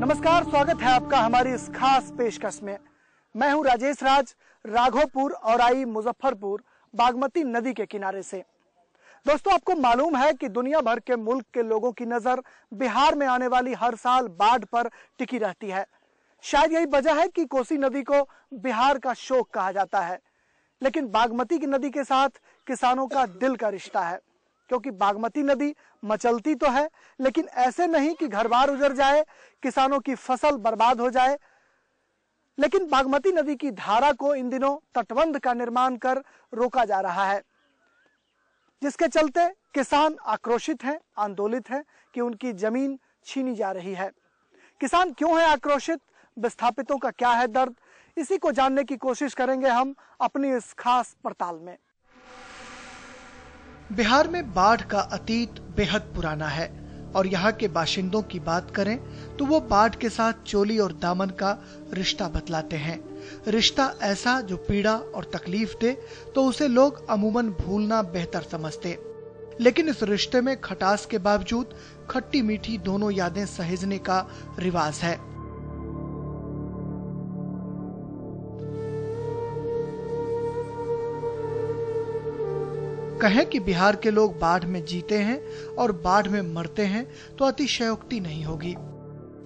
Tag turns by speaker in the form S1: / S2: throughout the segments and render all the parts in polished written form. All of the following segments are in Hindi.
S1: नमस्कार, स्वागत है आपका हमारी इस खास पेशकश में। मैं हूं राजेश राज, राघोपुर औराई मुजफ्फरपुर बागमती नदी के किनारे से। दोस्तों, आपको मालूम है कि दुनिया भर के मुल्क के लोगों की नजर बिहार में आने वाली हर साल बाढ़ पर टिकी रहती है। शायद यही वजह है कि कोसी नदी को बिहार का शोक कहा जाता है। लेकिन बागमती की नदी के साथ किसानों का दिल का रिश्ता है, क्योंकि बागमती नदी मचलती तो है, लेकिन ऐसे नहीं कि घर बार उजड़ जाए, किसानों की फसल बर्बाद हो जाए। लेकिन बागमती नदी की धारा को इन दिनों तटबंध का निर्माण कर रोका जा रहा है, जिसके चलते किसान आक्रोशित हैं, आंदोलित हैं कि उनकी जमीन छीनी जा रही है। किसान क्यों है आक्रोशित, विस्थापितों का क्या है दर्द, इसी को जानने की कोशिश करेंगे हम अपनी इस खास पड़ताल में। बिहार में बाढ़ का अतीत बेहद पुराना है और यहाँ के बाशिंदों की बात करें तो वो बाढ़ के साथ चोली और दामन का रिश्ता बतलाते हैं। रिश्ता ऐसा जो पीड़ा और तकलीफ दे तो उसे लोग अमूमन भूलना बेहतर समझते, लेकिन इस रिश्ते में खटास के बावजूद खट्टी मीठी दोनों यादें सहेजने का रिवाज है। कहें कि बिहार के लोग बाढ़ में जीते हैं और बाढ़ में मरते हैं तो अतिशयोक्ति नहीं होगी।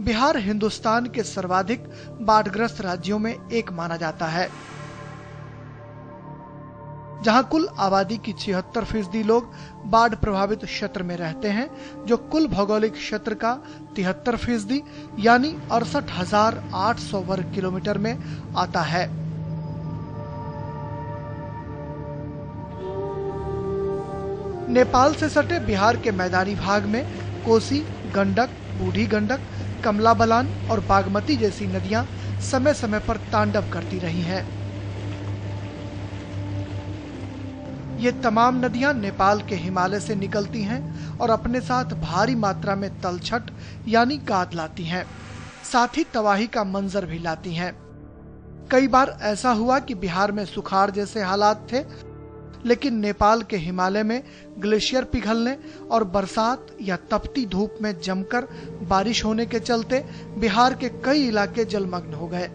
S1: बिहार हिंदुस्तान के सर्वाधिक बाढ़ग्रस्त राज्यों में एक माना जाता है, जहां कुल आबादी की 76% लोग बाढ़ प्रभावित क्षेत्र में रहते हैं, जो कुल भौगोलिक क्षेत्र का 73% यानी 68,800 वर्ग किलोमीटर में आता है। नेपाल से सटे बिहार के मैदानी भाग में कोसी, गंडक, बूढ़ी गंडक, कमला बलान और बागमती जैसी नदियां समय समय पर तांडव करती रही हैं। ये तमाम नदियां नेपाल के हिमालय से निकलती हैं और अपने साथ भारी मात्रा में तलछट यानी गाद लाती हैं, साथ ही तबाही का मंजर भी लाती हैं। कई बार ऐसा हुआ कि बिहार में सुखाड़ जैसे हालात थे, लेकिन नेपाल के हिमालय में ग्लेशियर पिघलने और बरसात या तपती धूप में जमकर बारिश होने के चलते बिहार के कई इलाके जलमग्न हो गए।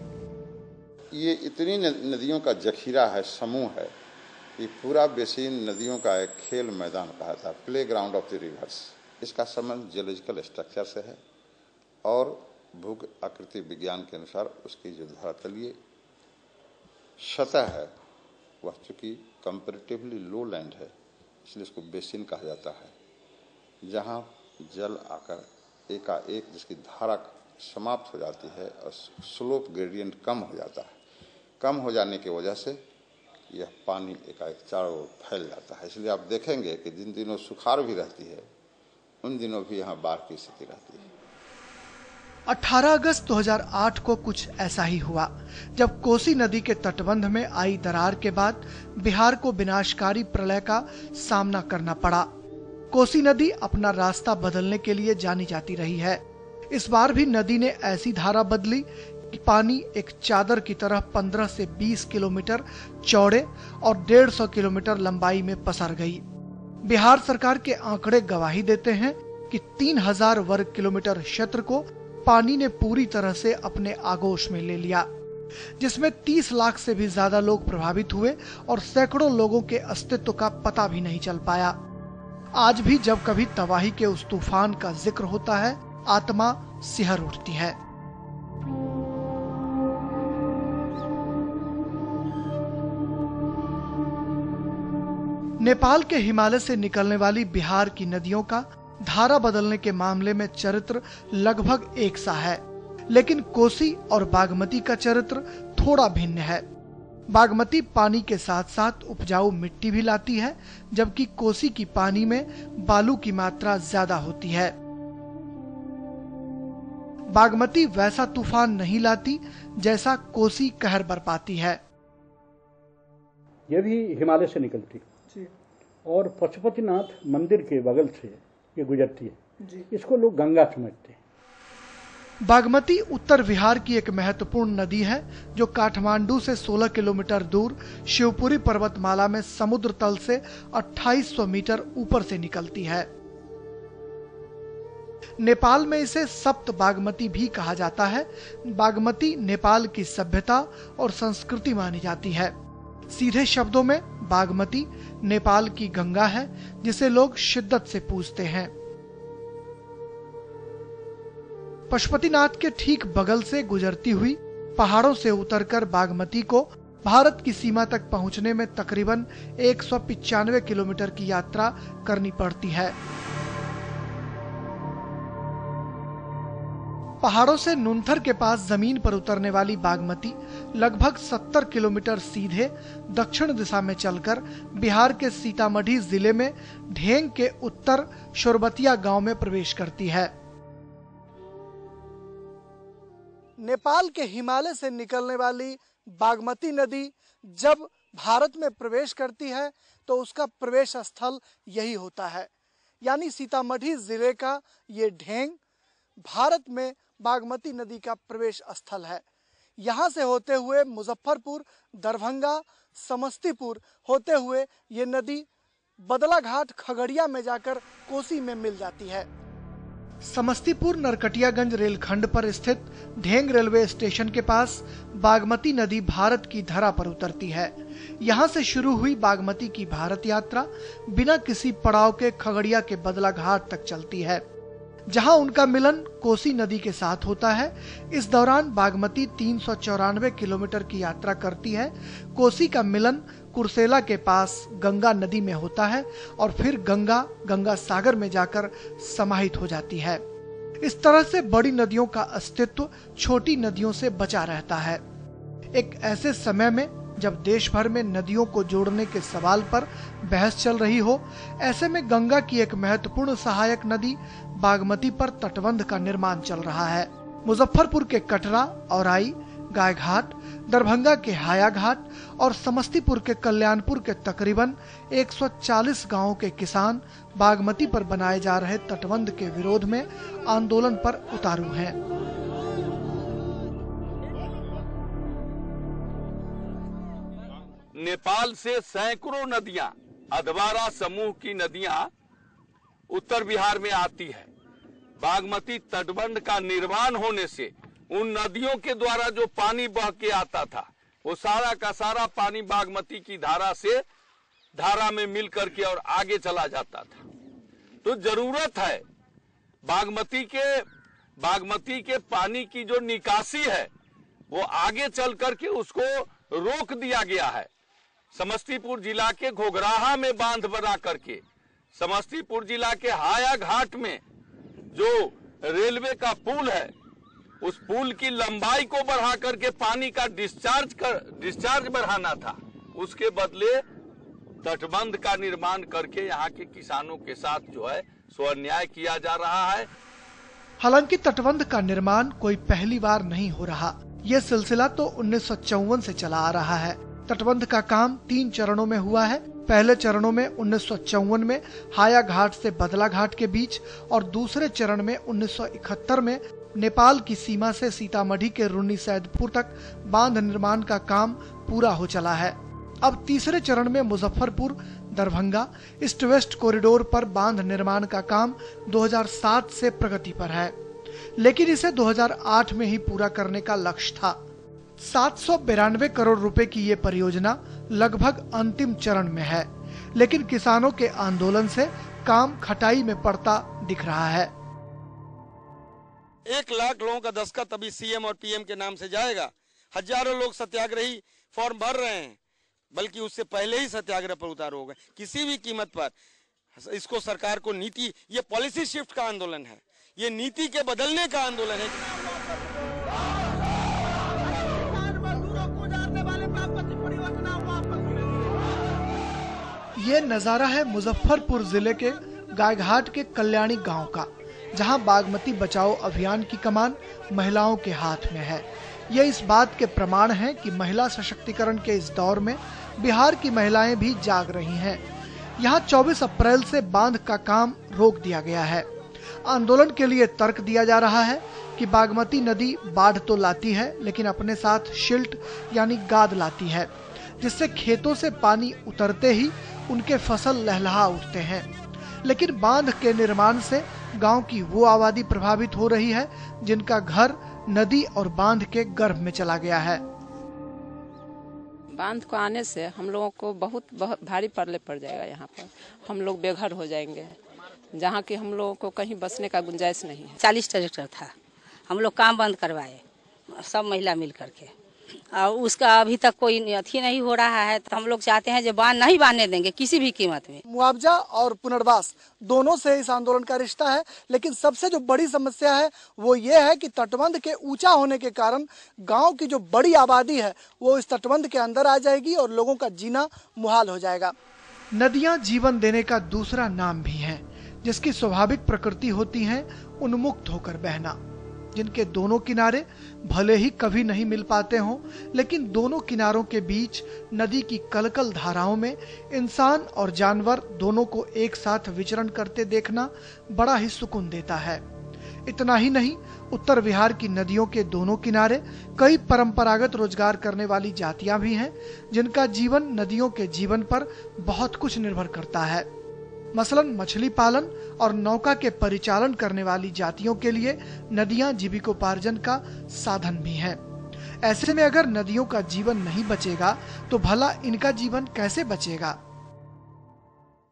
S2: ये इतनी नदियों का जखीरा है, समूह है, ये पूरा बेसिन नदियों का एक खेल मैदान कहा था, play ground of the reverse. इसका संबंध जियोलॉजिकल स्ट्रक्चर से है और भू आकृति विज्ञान के अनुसार उसकी जो धरातलीय सतह है वह चूंकि कंपैरेटिवली लो लैंड है, इसलिए इसको बेसिन कहा जाता है, जहां जल आकर एकाएक जिसकी धारा समाप्त हो जाती है और स्लोप ग्रेडियंट कम हो जाता है। कम हो जाने की वजह से यह पानी एकाएक चारों ओर फैल जाता है। इसलिए आप देखेंगे कि जिन दिनों सुखाड़ भी रहती है उन दिनों भी यहाँ बाढ़ की स्थिति रहती है।
S1: 18 अगस्त 2008 को कुछ ऐसा ही हुआ, जब कोसी नदी के तटबंध में आई दरार के बाद बिहार को विनाशकारी प्रलय का सामना करना पड़ा। कोसी नदी अपना रास्ता बदलने के लिए जानी जाती रही है। इस बार भी नदी ने ऐसी धारा बदली कि पानी एक चादर की तरह 15 से 20 किलोमीटर चौड़े और 150 किलोमीटर लंबाई में पसर गई। बिहार सरकार के आंकड़े गवाही देते हैं कि 3000 वर्ग किलोमीटर क्षेत्र को पानी ने पूरी तरह से अपने आगोश में ले लिया, जिसमें 30 लाख से भी ज्यादा लोग प्रभावित हुए और सैकड़ों लोगों के अस्तित्व का पता भी नहीं चल पाया। आज भी जब कभी तबाही के उस तूफान का जिक्र होता है, आत्मा सिहर उठती है। नेपाल के हिमालय से निकलने वाली बिहार की नदियों का धारा बदलने के मामले में चरित्र लगभग एक सा है, लेकिन कोसी और बागमती का चरित्र थोड़ा भिन्न है। बागमती पानी के साथ साथ उपजाऊ मिट्टी भी लाती है, जबकि कोसी की पानी में बालू की मात्रा ज्यादा होती है। बागमती वैसा तूफान नहीं लाती जैसा कोसी कहर बरपाती है।
S3: यह भी हिमालय से निकलती है और पशुपतिनाथ मंदिर के बगल से ये गुजरती है। इसको लोग गंगा समझते हैं।
S1: बागमती उत्तर बिहार की एक महत्वपूर्ण नदी है, जो काठमांडू से 16 किलोमीटर दूर शिवपुरी पर्वतमाला में समुद्र तल से 2800 मीटर ऊपर से निकलती है। नेपाल में इसे सप्त बागमती भी कहा जाता है। बागमती नेपाल की सभ्यता और संस्कृति मानी जाती है। सीधे शब्दों में बागमती नेपाल की गंगा है, जिसे लोग शिद्दत से पूजते हैं। पशुपतिनाथ के ठीक बगल से गुजरती हुई पहाड़ों से उतरकर बागमती को भारत की सीमा तक पहुंचने में तकरीबन 195 किलोमीटर की यात्रा करनी पड़ती है। पहाड़ों से नुनथर के पास जमीन पर उतरने वाली बागमती लगभग 70 किलोमीटर सीधे दक्षिण दिशा में चलकर बिहार के सीतामढ़ी जिले में ढेंग के उत्तर शोरबतिया गांव में प्रवेश करती है। नेपाल के हिमालय से निकलने वाली बागमती नदी जब भारत में प्रवेश करती है तो उसका प्रवेश स्थल यही होता है, यानी सीतामढ़ी जिले का ये ढेंग भारत में बागमती नदी का प्रवेश स्थल है। यहाँ से होते हुए मुजफ्फरपुर, दरभंगा, समस्तीपुर होते हुए ये नदी बदलाघाट, खगड़िया में जाकर कोसी में मिल जाती है। समस्तीपुर नरकटियागंज रेलखंड पर स्थित ढेंग रेलवे स्टेशन के पास बागमती नदी भारत की धरा पर उतरती है। यहाँ से शुरू हुई बागमती की भारत यात्रा बिना किसी पड़ाव के खगड़िया के बदलाघाट तक चलती है, जहाँ उनका मिलन कोसी नदी के साथ होता है। इस दौरान बागमती 394 किलोमीटर की यात्रा करती है। कोसी का मिलन कुर्सेला के पास गंगा नदी में होता है और फिर गंगा सागर में जाकर समाहित हो जाती है। इस तरह से बड़ी नदियों का अस्तित्व छोटी नदियों से बचा रहता है। एक ऐसे समय में जब देश भर में नदियों को जोड़ने के सवाल पर बहस चल रही हो, ऐसे में गंगा की एक महत्वपूर्ण सहायक नदी बागमती पर तटबंध का निर्माण चल रहा है। मुजफ्फरपुर के कटरा, औराई, गायघाट, दरभंगा के हाया घाट और समस्तीपुर के कल्याणपुर के तकरीबन 140 गांवों के किसान बागमती पर बनाए जा रहे तटबंध के विरोध में आंदोलन पर उतारू हैं।
S4: नेपाल से सैकड़ों नदियां, अधवारा समूह की नदियां उत्तर बिहार में आती है। बागमती तटबंध का निर्माण होने से उन नदियों के द्वारा जो पानी बह के आता था, वो सारा का सारा पानी बागमती की धारा में मिल करके और आगे चला जाता था। तो जरूरत है बागमती के पानी की जो निकासी है वो आगे चल करके उसको रोक दिया गया है। समस्तीपुर जिला के घोघराहा में बांध बना करके समस्तीपुर जिला के हाया घाट में जो रेलवे का पुल है, उस पुल की लंबाई को बढ़ा करके पानी का डिस्चार्ज बढ़ाना था। उसके बदले तटबंध का निर्माण करके यहाँ के किसानों के साथ जो है सो अन्याय किया जा रहा है।
S1: हालांकि तटबंध का निर्माण कोई पहली बार नहीं हो रहा। यह सिलसिला तो 1954 से चला आ रहा है। तटबंध का काम 3 चरणों में हुआ है। पहले चरणों में 1954 में हाया घाट से बदला घाट के बीच और दूसरे चरण में 1971 में नेपाल की सीमा से सीतामढ़ी के रुन्नी सैदपुर तक बांध निर्माण का काम पूरा हो चला है। अब तीसरे चरण में Muzaffarpur Darbhanga east west corridor पर बांध निर्माण का काम 2007 से प्रगति पर है, लेकिन इसे 2008 में ही पूरा करने का लक्ष्य था। 792 करोड़ रुपए की ये परियोजना लगभग अंतिम चरण में है, लेकिन किसानों के आंदोलन से काम खटाई में पड़ता दिख रहा है।
S5: 1 लाख लोगों का दस्तखत अभी सीएम और पीएम के नाम से जाएगा। हजारों लोग सत्याग्रही फॉर्म भर रहे हैं, बल्कि उससे पहले ही सत्याग्रह पर उतार हो गए। किसी भी कीमत पर इसको सरकार को नीति, ये पॉलिसी शिफ्ट का आंदोलन है, ये नीति के बदलने का आंदोलन है।
S1: ये नजारा है मुजफ्फरपुर जिले के गायघाट के कल्याणी गांव का, जहां बागमती बचाओ अभियान की कमान महिलाओं के हाथ में है। ये इस बात के प्रमाण हैं कि महिला सशक्तिकरण के इस दौर में बिहार की महिलाएं भी जाग रही हैं। यहाँ 24 अप्रैल से बांध का काम रोक दिया गया है। आंदोलन के लिए तर्क दिया जा रहा है कि बागमती नदी बाढ़ तो लाती है, लेकिन अपने साथ शिल्ट यानी गाद लाती है, जिससे खेतों से पानी उतरते ही उनके फसल लहलहा उठते हैं। लेकिन बांध के निर्माण से गांव की वो आबादी प्रभावित हो रही है जिनका घर नदी और बांध के गर्भ में चला गया है।
S6: बांध को आने से हम लोगों को बहुत भारी पड़ जाएगा। यहाँ पर हम लोग बेघर हो जाएंगे, जहाँ की हम लोगों को कहीं बसने का गुंजाइश नहीं है।
S7: 40 ट्रैक्टर था, हम लोग काम बंद करवाए सब महिला मिल करके, और उसका अभी तक कोई अथी नहीं हो रहा है। तो हम लोग चाहते हैं जो बांध नहीं बांधने देंगे किसी भी कीमत में।
S1: मुआवजा और पुनर्वास दोनों से इस आंदोलन का रिश्ता है, लेकिन सबसे जो बड़ी समस्या है वो ये है कि तटबंध के ऊंचा होने के कारण गांव की जो बड़ी आबादी है वो इस तटबंध के अंदर आ जाएगी और लोगों का जीना मुहाल हो जाएगा। नदियां जीवन देने का दूसरा नाम भी है, जिसकी स्वाभाविक प्रकृति होती है उन्मुक्त होकर बहना, जिनके दोनों किनारे भले ही कभी नहीं मिल पाते हों, लेकिन दोनों किनारों के बीच नदी की कलकल धाराओं में इंसान और जानवर दोनों को एक साथ विचरण करते देखना बड़ा ही सुकून देता है। इतना ही नहीं, उत्तर बिहार की नदियों के दोनों किनारे कई परंपरागत रोजगार करने वाली जातियां भी हैं, जिनका जीवन नदियों के जीवन पर बहुत कुछ निर्भर करता है। मसलन मछली पालन और नौका के परिचालन करने वाली जातियों के लिए नदियां जीविकोपार्जन का साधन भी हैं। ऐसे में अगर नदियों का जीवन नहीं बचेगा तो भला इनका जीवन कैसे बचेगा?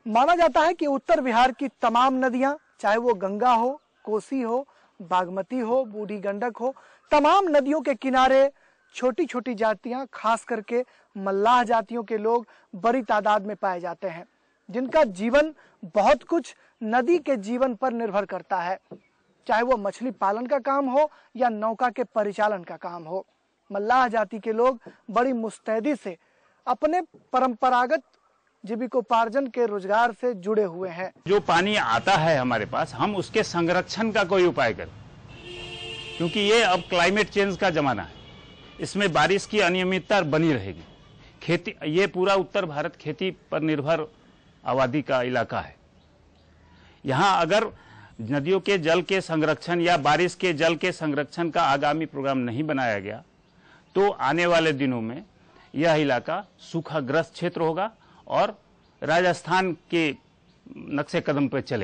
S1: माना जाता है कि उत्तर बिहार की तमाम नदियां, चाहे वो गंगा हो, कोसी हो, बागमती हो, बूढ़ी गंडक हो, तमाम नदियों के किनारे छोटी छोटी जातियां, खास करके मल्लाह जातियों के लोग बड़ी तादाद में पाए जाते हैं, जिनका जीवन बहुत कुछ नदी के जीवन पर निर्भर करता है, चाहे वो मछली पालन का काम हो या नौका के परिचालन का काम हो। मल्लाह जाति के लोग बड़ी मुस्तैदी से अपने परंपरागत जीविकोपार्जन के रोजगार से जुड़े हुए हैं।
S8: जो पानी आता है हमारे पास, हम उसके संरक्षण का कोई उपाय करें, क्योंकि ये अब क्लाइमेट चेंज का जमाना है, इसमें बारिश की अनियमितता बनी रहेगी। खेती, ये पूरा उत्तर भारत खेती पर निर्भर आबादी का इलाका है। यहाँ अगर नदियों के जल के संरक्षण या बारिश के जल के संरक्षण का आगामी प्रोग्राम नहीं बनाया गया तो आने वाले दिनों में यह इलाका सूखाग्रस्त क्षेत्र होगा और राजस्थान के नक्शे कदम पर चलेगा।